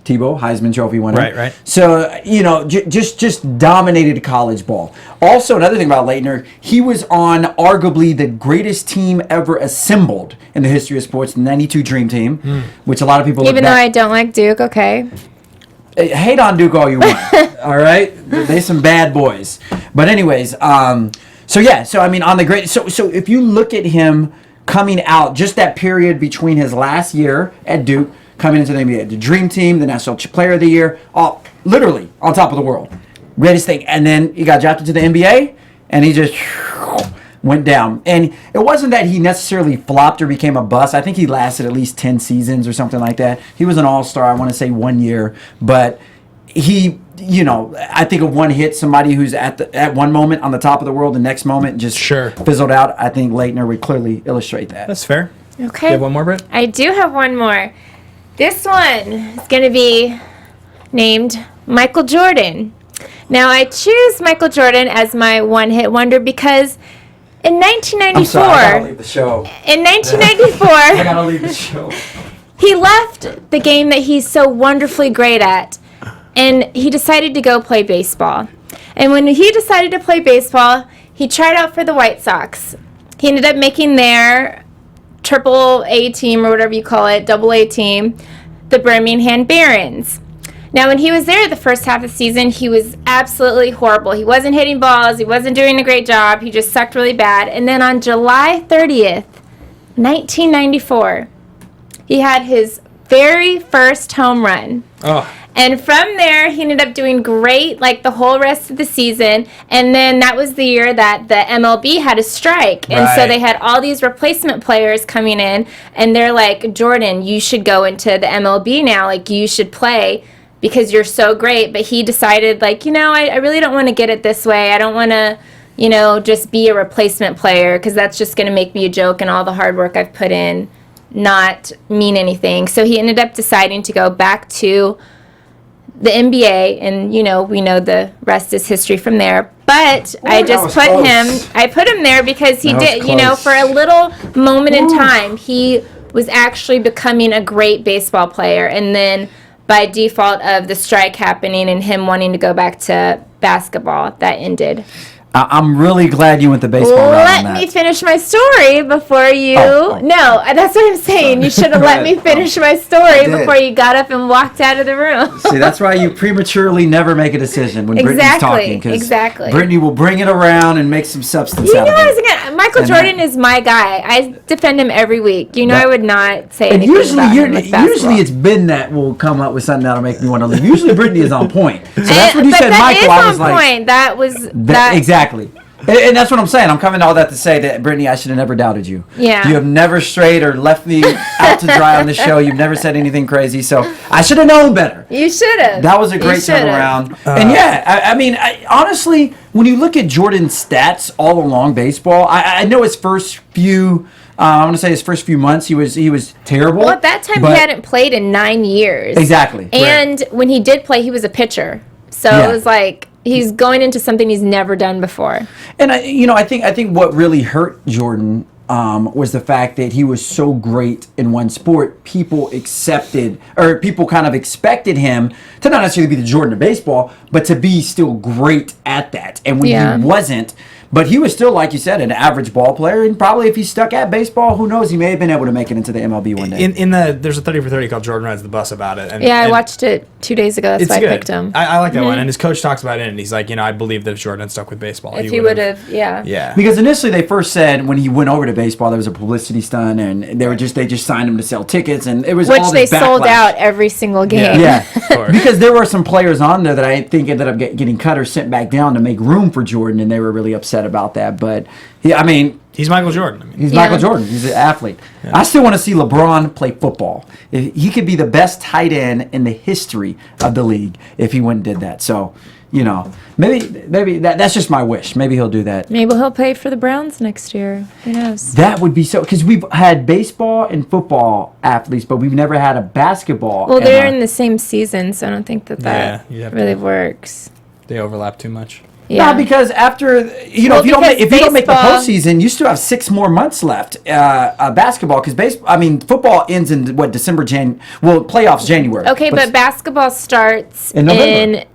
Tebow, Heisman Trophy winner. Right. So, just dominated college ball. Also, another thing about Laettner, he was on arguably the greatest team ever assembled in the history of sports, the 92 Dream Team, which a lot of people Even though I don't like Duke, okay. Hate on Duke all you want, all right? They some bad boys. But anyways, on the great... So if you look at him coming out, just that period between his last year at Duke, coming into the NBA, the Dream Team, the National Player of the Year, all literally on top of the world, greatest thing. And then he got drafted to the NBA, and he just went down. And it wasn't that he necessarily flopped or became a bust. I think he lasted at least 10 seasons or something like that. He was an all-star, I want to say 1 year, but he, I think of one hit, somebody who's at one moment on the top of the world, the next moment just fizzled out. I think Laettner would clearly illustrate that. That's fair. Okay. You have one more, Britt? I do have one more. This one is going to be named Michael Jordan. Now, I choose Michael Jordan as my one-hit wonder because in 1994... I'm sorry, I gotta leave the show. In 1994... I gotta leave the show. He left the game that he's so wonderfully great at, and he decided to go play baseball. And when he decided to play baseball, he tried out for the White Sox. He ended up making their Triple A team, or whatever you call it, Double A team, the Birmingham Barons. Now, when he was there the first half of the season, he was absolutely horrible. He wasn't hitting balls. He wasn't doing a great job. He just sucked really bad. And then on July 30th, 1994, he had his very first home run. Oh. And from there, he ended up doing great, like, the whole rest of the season. And then that was the year that the MLB had a strike. And so they had all these replacement players coming in. And they're like, Jordan, you should go into the MLB now. Like, you should play because you're so great. But he decided, like, I really don't want to get it this way. I don't want to, just be a replacement player because that's just going to make me a joke and all the hard work I've put in not mean anything. So he ended up deciding to go back to the NBA, and we know the rest is history from there. But I just put him there because he did, for a little moment in time, he was actually becoming a great baseball player. And then by default of the strike happening and him wanting to go back to basketball, that ended. I'm really glad you went the baseball route on that. Let me finish my story before you... No, that's what I'm saying. You should have let me finish my story before you got up and walked out of the room. See, that's why you prematurely never make a decision when Brittany's talking. Exactly. Brittany will bring it around and make some substance out of it. Michael Jordan is my guy. I defend him every week. I would not say anything about him with basketball. Usually it's Ben that will come up with something that'll make me want to leave. Usually Brittany is on point. So that's when you said Michael, I was like... That is on point. That was... Exactly. And that's what I'm saying. I'm coming to all that to say that, Brittany, I should have never doubted you. Yeah. You have never strayed or left me out to dry on the show. You've never said anything crazy. So I should have known better. You should have. That was a great turnaround. And I mean, honestly, when you look at Jordan's stats all along baseball, I know his first few... I want to say his first few months, he was terrible. Well, at that time, he hadn't played in 9 years. Exactly. And when he did play, he was a pitcher. So it was like he's going into something he's never done before. And I think what really hurt Jordan was the fact that he was so great in one sport. People kind of expected him to not necessarily be the Jordan of baseball, but to be still great at that. And when he wasn't, but he was still, like you said, an average ball player. And probably if he stuck at baseball, who knows? He may have been able to make it into the MLB one day. There's a 30 for 30 called Jordan Rides the Bus about it. I watched it 2 days ago. That's why I picked him. I like that one. And his coach talks about it, and he's like, I believe that if Jordan had stuck with baseball, if he would have, Yeah. Because initially they first said when he went over to baseball, there was a publicity stunt, and they just signed him to sell tickets, and it was all this backlash. Sold out every single game. Yeah. Because there were some players on there that I think ended up getting cut or sent back down to make room for Jordan, and they were really upset about that. But he's Michael Jordan. He's Michael Jordan. He's an athlete. Yeah. I still want to see LeBron play football. He could be the best tight end in the history of the league if he went and did that. So, maybe that's just my wish. Maybe he'll do that. Maybe he'll play for the Browns next year. Who knows? That would be so, because we've had baseball and football athletes, but we've never had a basketball. Well, they're in the same season, so I don't think that really works. They overlap too much. Yeah. No, because after if you don't make the postseason, you still have 6 more months left. Basketball, because football ends in December, playoffs January. Okay, but basketball starts in November.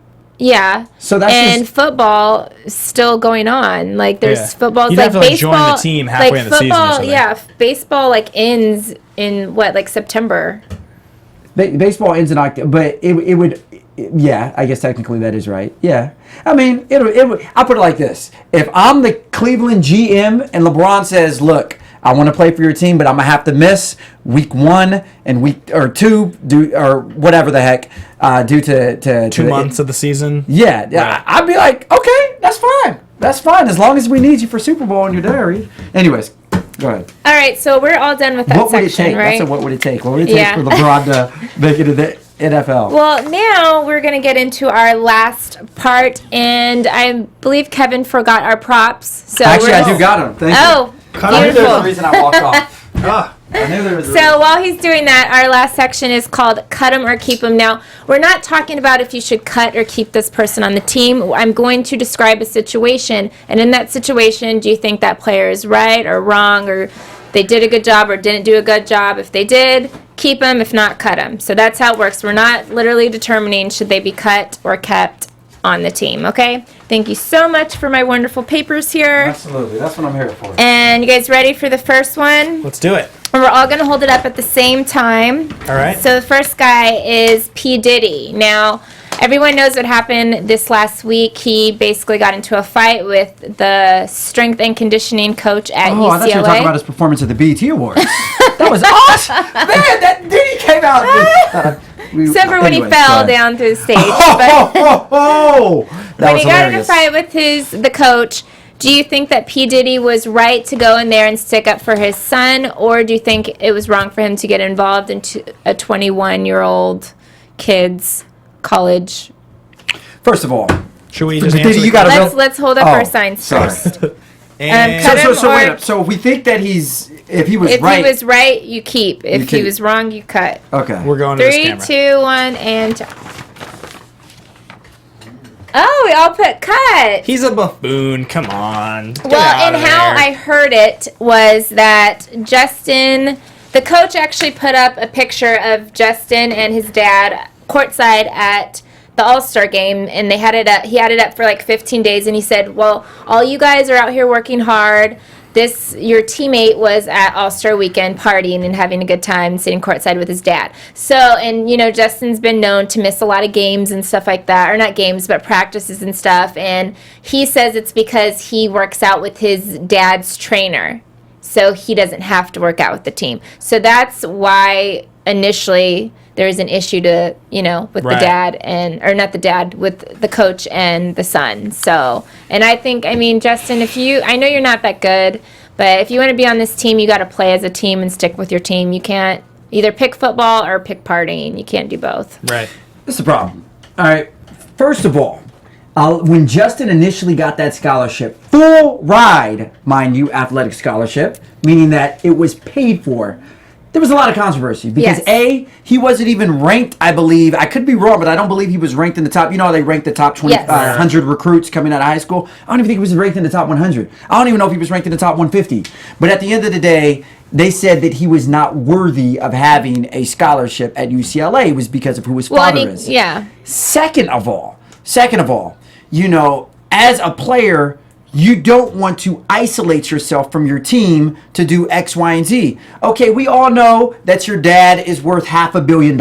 So that's football still going on. Like there's football. You'd like have to baseball. Join the team halfway in the season. Or something. Baseball ends in September. Baseball ends in October, but it would. Yeah, I guess technically that is right. Yeah. I mean, I'll put it like this. If I'm the Cleveland GM and LeBron says, look, I want to play for your team, but I'm going to have to miss week 1 and week or 2 or whatever the heck due to 2 months of the season. Yeah. Right. I'd be like, okay, that's fine. That's fine as long as we need you for Super Bowl in your diary. Anyways, go ahead. All right, so we're all done with that section, right? That's what would it take? What would it take for LeBron to make it to the NFL? Well, now we're going to get into our last part, and I believe Kevin forgot our props. So actually, I do got them. Thank you. Beautiful. There's a reason I walked off. I knew there was a reason. While he's doing that, our last section is called Cut 'em or Keep 'em. Now, we're not talking about if you should cut or keep this person on the team. I'm going to describe a situation, and in that situation, do you think that player is right or wrong, or they did a good job or didn't do a good job? If they did, keep them. If not, cut them. So that's how it works. We're not literally determining should they be cut or kept on the team, okay? Thank you so much for my wonderful papers here. Absolutely. That's what I'm here for. And you guys ready for the first one? Let's do it. And we're all going to hold it up at the same time. All right. So the first guy is P. Diddy. Now, everyone knows what happened this last week. He basically got into a fight with the strength and conditioning coach at UCLA. I thought you were talking about his performance at the BET Awards. That was awesome. Man, that Diddy came out. Except for when he fell down through the stage. When he got in a fight with the coach, do you think that P. Diddy was right to go in there and stick up for his son, or do you think it was wrong for him to get involved into a 21-year-old kid's college? First of all, should we just Diddy, answer let's hold up our signs first. So if we think that if he was right, you keep. If he was wrong, you cut. Okay. We're going to this camera. 3, 2, 1, and... Oh, we all put cut. He's a buffoon. Come on. Well, and how I heard it was that Justin, the coach actually put up a picture of Justin and his dad courtside at the All-Star game, and they had it up. He had it up for like 15 days, and he said, well, all you guys are out here working hard. Your teammate was at All-Star Weekend partying and having a good time sitting courtside with his dad. So, and Justin's been known to miss a lot of games and stuff like that, or not games, but practices and stuff, and he says it's because he works out with his dad's trainer, so he doesn't have to work out with the team. So that's why initially there was an issue to, with the dad or not the dad, with the coach and the son. So, and I think, Justin, I know you're not that good, but if you want to be on this team, you got to play as a team and stick with your team. You can't either pick football or pick partying. You can't do both. Right. This is the problem. All right. First of all, when Justin initially got that scholarship, full ride, mind you, athletic scholarship, meaning that it was paid for, there was a lot of controversy because he wasn't even ranked, I believe. I could be wrong, but I don't believe he was ranked in the top. You know how they rank the top 100 recruits coming out of high school? I don't even think he was ranked in the top 100. I don't even know if he was ranked in the top 150. But at the end of the day, they said that he was not worthy of having a scholarship at UCLA. It was because of who his father is. Yeah. Second of all, as a player, you don't want to isolate yourself from your team to do X, Y, and Z. Okay, we all know that your dad is worth $500 million.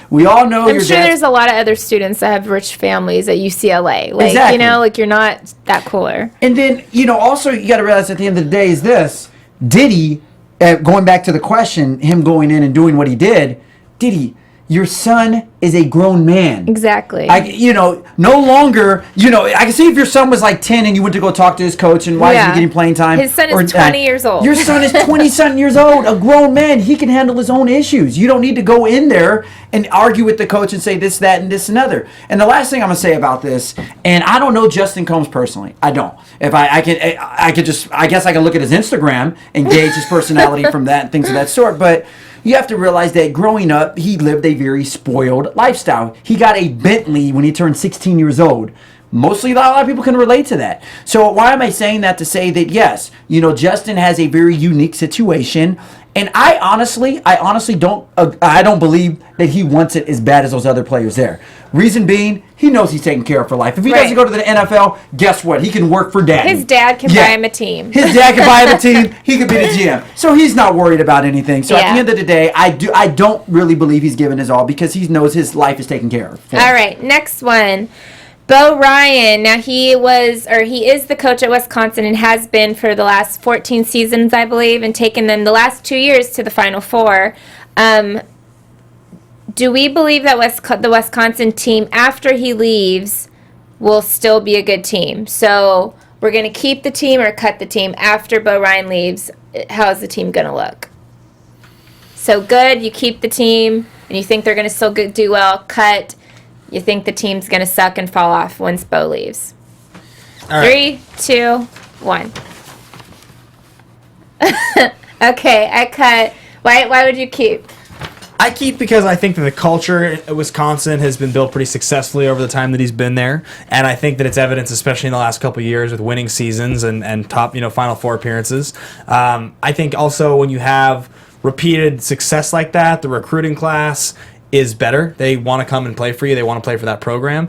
We all know I'm sure there's a lot of other students that have rich families at UCLA. Exactly. You're not that cooler. And then, also you got to realize at the end of the day is this. Did he, going back to the question, him going in and doing what he did he? Your son is a grown man. Exactly. No longer, I can see if your son was like 10 and you went to go talk to his coach and why is he getting playing time? His son is 20 years old. Your son is 20-something years old, a grown man. He can handle his own issues. You don't need to go in there and argue with the coach and say this, that, and this, and other. And the last thing I'm going to say about this, and I don't know Justin Combs personally. I don't. If I guess I can look at his Instagram and gauge his personality from that and things of that sort, but you have to realize that growing up, he lived a very spoiled lifestyle. He got a Bentley when he turned 16 years old. Mostly, a lot of people can relate to that. So why am I saying that? To say that, yes, Justin has a very unique situation. And I honestly don't believe that he wants it as bad as those other players there. Reason being, he knows he's taken care of for life. If he doesn't go to the NFL, guess what? He can work for Daddy. His dad can buy him a team. His dad can buy him a team. He could be the GM. So he's not worried about anything. So at the end of the day, I don't really believe he's given his all because he knows his life is taken care of. All right, next one. Bo Ryan. Now he is the coach at Wisconsin and has been for the last 14 seasons, I believe, and taken them the last 2 years to the Final Four. Do we believe that the Wisconsin team, after he leaves, will still be a good team? So we're going to keep the team or cut the team after Bo Ryan leaves. How's the team going to look? So good, you keep the team, and you think they're going to still do well. Cut, you think the team's going to suck and fall off once Bo leaves. All right. 3, 2, 1. Okay, I cut. Why would you keep? I keep because I think that the culture at Wisconsin has been built pretty successfully over the time that he's been there, and I think that it's evidence, especially in the last couple of years, with winning seasons and top Final Four appearances. I think also when you have repeated success like that, the recruiting class is better. They want to come and play for you. They want to play for that program.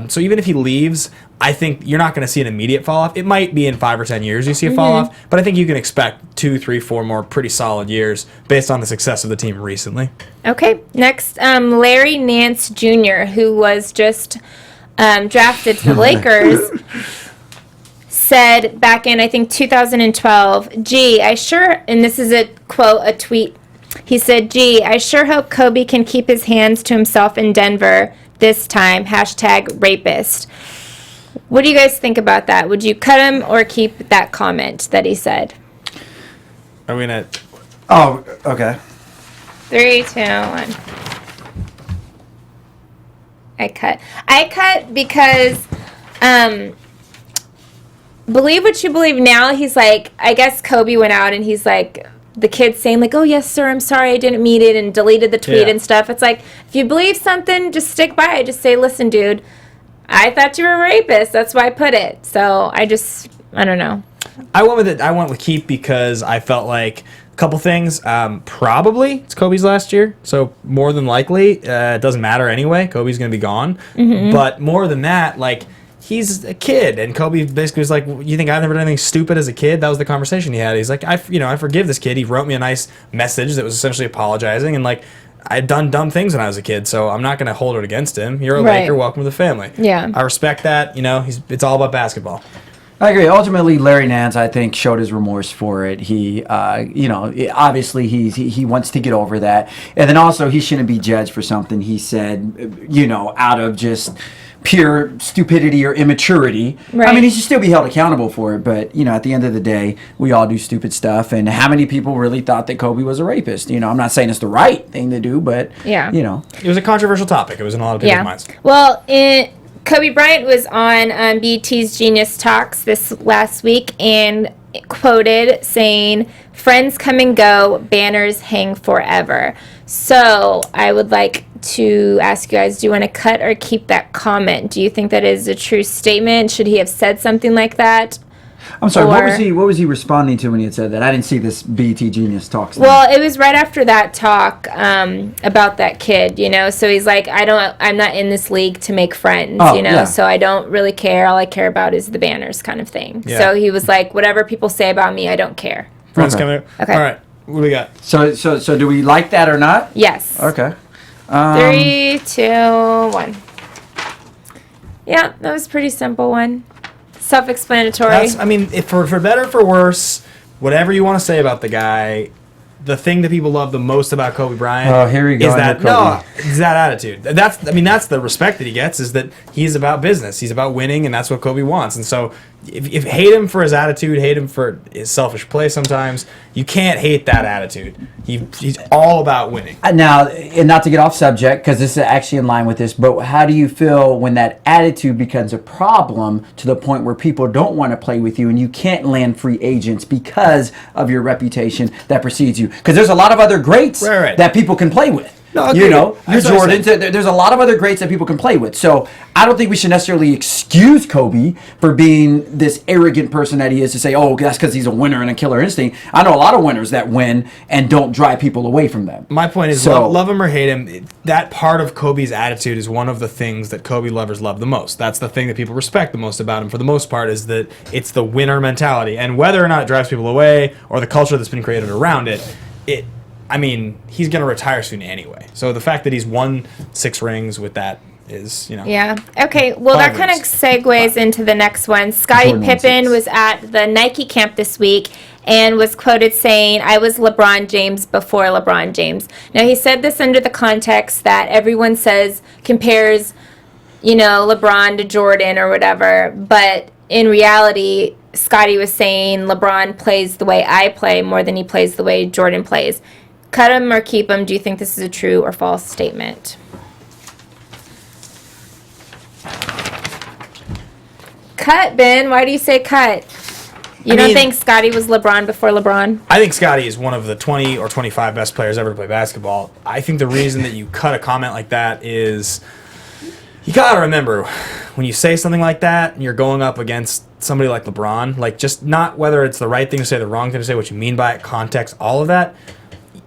So even if he leaves, I think you're not going to see an immediate fall off. It might be in 5 or 10 years you see a fall off, but I think you can expect 2, 3, 4 more pretty solid years based on the success of the team recently. Okay, next, Larry Nance Jr., who was just drafted to the Lakers, said back in, I think, 2012, gee, I sure, and this is a quote, a tweet, he said, gee, I sure hope Kobe can keep his hands to himself in Denver this time, #rapist. What do you guys think about that? Would you cut him or keep that comment that he said? Are we going to... Oh, okay. 3, 2, 1. I cut because, believe what you believe now, he's like, I guess Kobe went out and he's like, the kid's saying like, oh yes sir, I'm sorry, I didn't mean it, and deleted the tweet and stuff. It's like, if you believe something, just stick by it. Just say, listen dude, I thought you were a rapist, that's why I put it. So I don't know. I went with keep because I felt like a couple things. Probably it's Kobe's last year, so more than likely it doesn't matter anyway. Kobe's gonna be gone. But more than that, like, he's a kid, and Kobe basically was like, you think I never done anything stupid as a kid? That was the conversation he had. He's like, I forgive this kid. He wrote me a nice message that was essentially apologizing, and like, I'd done dumb things when I was a kid, so I'm not going to hold it against him. You're a Laker, welcome to the family. Yeah. I respect that. It's all about basketball. I agree. Ultimately, Larry Nance, I think, showed his remorse for it. He, obviously he wants to get over that. And then also, he shouldn't be judged for something he said, out of just pure stupidity or immaturity. Right. I mean, he should still be held accountable for it. But, at the end of the day, we all do stupid stuff. And how many people really thought that Kobe was a rapist? I'm not saying it's the right thing to do, but, It was a controversial topic. It was in a lot of people's minds. Well, Kobe Bryant was on BT's Genius Talks this last week and quoted saying, "Friends come and go, banners hang forever." So I would like to ask you guys, do you want to cut or keep that comment? Do you think that is a true statement? Should he have said something like that? I'm sorry, what was he responding to when he had said that? I didn't see this BET Genius Talks. Well, it was right after that talk about that kid, So he's like, I'm not in this league to make friends, So I don't really care. All I care about is the banners, kind of thing. Yeah. So he was like, whatever people say about me, I don't care. Friends coming. Okay. All right. What do we got? So do we like that or not? Yes. Okay. 3, 2, 1. Yeah, that was a pretty simple one. Self-explanatory. If for better or for worse, whatever you want to say about the guy, the thing that people love the most about Kobe Bryant here we go, is that attitude. That's the respect that he gets, is that he's about business. He's about winning, and that's what Kobe wants. And so if hate him for his attitude, hate him for his selfish play sometimes, you can't hate that attitude. He's all about winning. Now, and not to get off subject, because this is actually in line with this, but how do you feel when that attitude becomes a problem to the point where people don't want to play with you and you can't land free agents because of your reputation that precedes you? Because there's a lot of other greats that people can play with. No, you're Jordan. There's a lot of other greats that people can play with. So I don't think we should necessarily excuse Kobe for being this arrogant person that he is to say, oh, that's because he's a winner and a killer instinct. I know a lot of winners that win and don't drive people away from them. My point is, love him or hate him, that part of Kobe's attitude is one of the things that Kobe lovers love the most. That's the thing that people respect the most about him for the most part, is that it's the winner mentality. And whether or not it drives people away or the culture that's been created around it, he's going to retire soon anyway. So the fact that he's won 6 rings with that is, Yeah. Okay. Well, that kind of segues into the next one. Scottie Pippen was at the Nike camp this week and was quoted saying, "I was LeBron James before LeBron James." Now, he said this under the context that everyone compares, LeBron to Jordan or whatever. But in reality, Scottie was saying LeBron plays the way I play more than he plays the way Jordan plays. Cut him or keep him. Do you think this is a true or false statement? Cut, Ben. Why do you say cut? You don't think Scottie was LeBron before LeBron? I think Scottie is one of the 20 or 25 best players ever to play basketball. I think the reason that you cut a comment like that is, you gotta remember, when you say something like that and you're going up against somebody like LeBron, just not whether it's the right thing to say, the wrong thing to say, what you mean by it, context, all of that.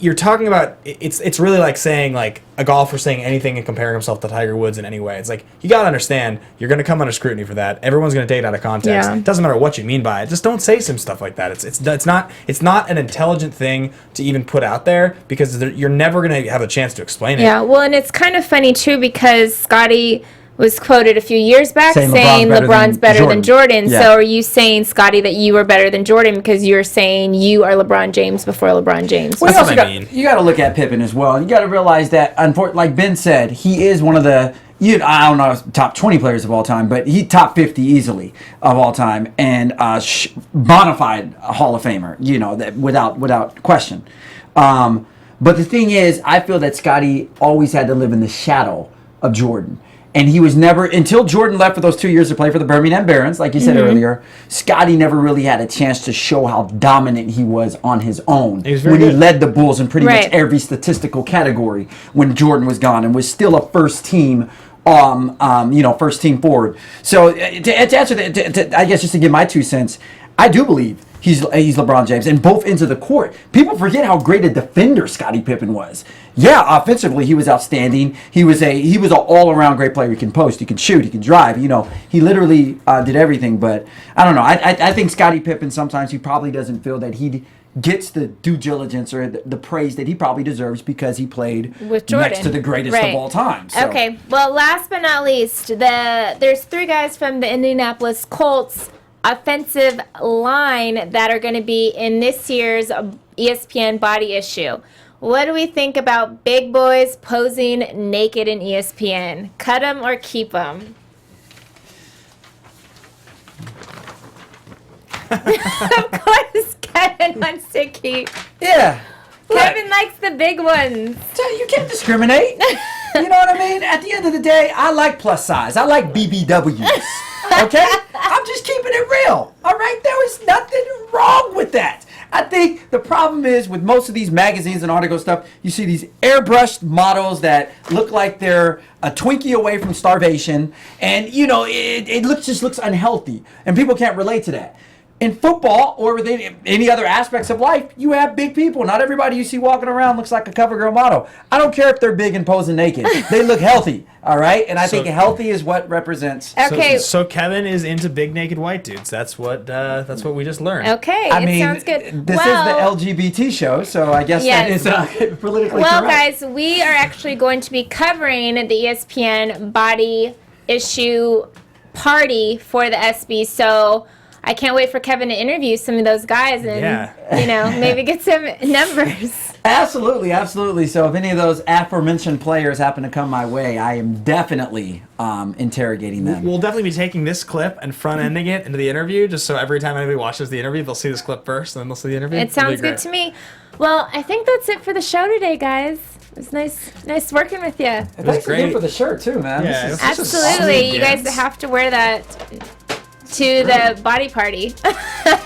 You're talking about, it's really like saying, a golfer saying anything and comparing himself to Tiger Woods in any way. It's you got to understand, you're going to come under scrutiny for that. Everyone's going to take it out of context. Yeah. It doesn't matter what you mean by it. Just don't say some stuff like that. It's not an intelligent thing to even put out there, because you're never going to have a chance to explain it. Yeah, well, and it's kind of funny, too, because Scottie was quoted a few years back saying LeBron's better than Jordan. Yeah. So are you saying, Scottie, that you are better than Jordan because you're saying you are LeBron James before LeBron James? Well, you got to look at Pippen as well. You got to realize that, like Ben said, he is one of the, I don't know, top 20 players of all time, but he top 50 easily of all time, and bona fide Hall of Famer, that without question. But the thing is, I feel that Scottie always had to live in the shadow of Jordan. And he was never, until Jordan left for those 2 years to play for the Birmingham Barons, like you said earlier, Scottie never really had a chance to show how dominant he was on his own when he led the Bulls in pretty much every statistical category when Jordan was gone, and was still a first team first team forward. So to answer that, I guess just to give my 2 cents, I do believe he's LeBron James, and both ends of the court. People forget how great a defender Scottie Pippen was. Yeah, offensively he was outstanding. He was an all-around great player. He can post, he can shoot, he can drive. He literally did everything. But I don't know. I think Scottie Pippen, sometimes he probably doesn't feel that he gets the due diligence or the praise that he probably deserves because he played with Jordan, next to the greatest of all time. So. Okay. Well, last but not least, there's 3 guys from the Indianapolis Colts. offensive line that are going to be in this year's ESPN body issue. What do we think about big boys posing naked in ESPN? Cut them or keep them? Of course, Kevin wants to keep. Yeah. Kevin likes the big ones. You can't discriminate. You know what I mean? At the end of the day, I like plus size. I like BBWs. Okay? I'm just keeping it real. All right? There was nothing wrong with that. I think the problem is with most of these magazines and article stuff, you see these airbrushed models that look like they're a Twinkie away from starvation, and you know it just looks unhealthy, and people can't relate to that. In football or within any other aspects of life, you have big people. Not everybody you see walking around looks like a cover girl model. I don't care if they're big and posing naked. They look healthy, all right? And I think healthy is what represents. Okay. So Kevin is into big naked white dudes. That's what we just learned. Okay, sounds good. This is the LGBT show, so I guess that is politically correct. Well, guys, we are actually going to be covering the ESPN body issue party for the SB, so I can't wait for Kevin to interview some of those guys and, maybe get some numbers. Absolutely, absolutely. So if any of those aforementioned players happen to come my way, I am definitely interrogating them. We'll definitely be taking this clip and front-ending it into the interview, just so every time anybody watches the interview, they'll see this clip first, and then they'll see the interview. It sounds good to me. Well, I think that's it for the show today, guys. It was nice working with you. Thanks again for the shirt, too, man. Yeah, absolutely. You guys have to wear that to the body party.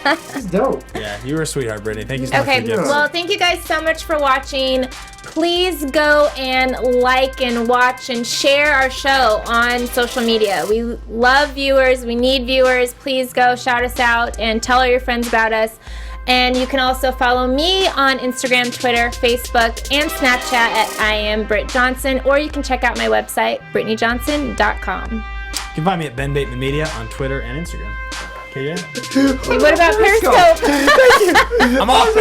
That's dope. Yeah, you were a sweetheart, Brittany. Thank you so much for your gifts. Well, thank you guys so much for watching. Please go and like and watch and share our show on social media. We love viewers. We need viewers. Please go shout us out and tell all your friends about us. And you can also follow me on Instagram, Twitter, Facebook, and Snapchat at I am Britt Johnson, or you can check out my website, BrittaniJohnson.com. You can find me at Ben Bateman Media on Twitter and Instagram. Okay, yeah? Hey, what about Periscope? I'm off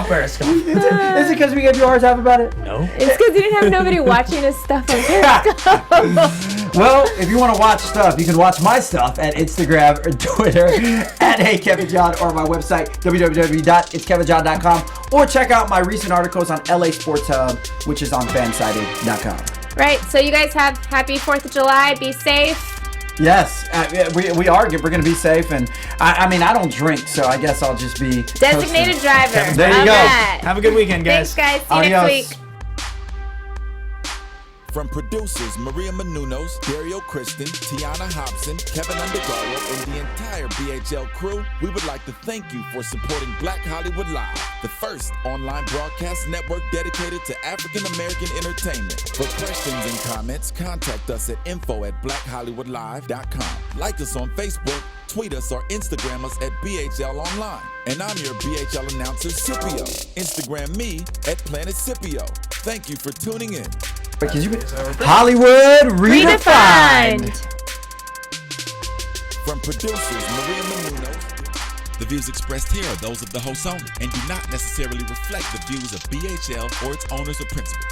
Periscope. Is it because we gave you a hard time about it? No. It's because you didn't have nobody watching his stuff on Periscope. Well, if you want to watch stuff, you can watch my stuff at Instagram or Twitter at HeyKevinJohn, or my website, www.itskevinjohn.com, or check out my recent articles on LA Sports Hub, which is on fansided.com. Right, so you guys have happy 4th of July. Be safe. Yes, we are. We're going to be safe, and I mean, I don't drink, so I guess I'll just be designated hosting. driver. There you go. That. Have a good weekend, guys. Thanks, guys. See you next week. From producers Maria Menounos, Dario Kristen, Tiana Hobson, Kevin Undergaro, and the entire BHL crew, we would like to thank you for supporting Black Hollywood Live, the first online broadcast network dedicated to African American entertainment. For questions and comments, contact us at info@blackhollywoodlive.com. Like us on Facebook, tweet us, or Instagram us at BHL Online. And I'm your BHL announcer, Scipio. Instagram me at Planet Scipio. Thank you for tuning in. Hollywood Redefined. From producers Maria Menounos, the views expressed here are those of the host only and do not necessarily reflect the views of BHL or its owners or principals.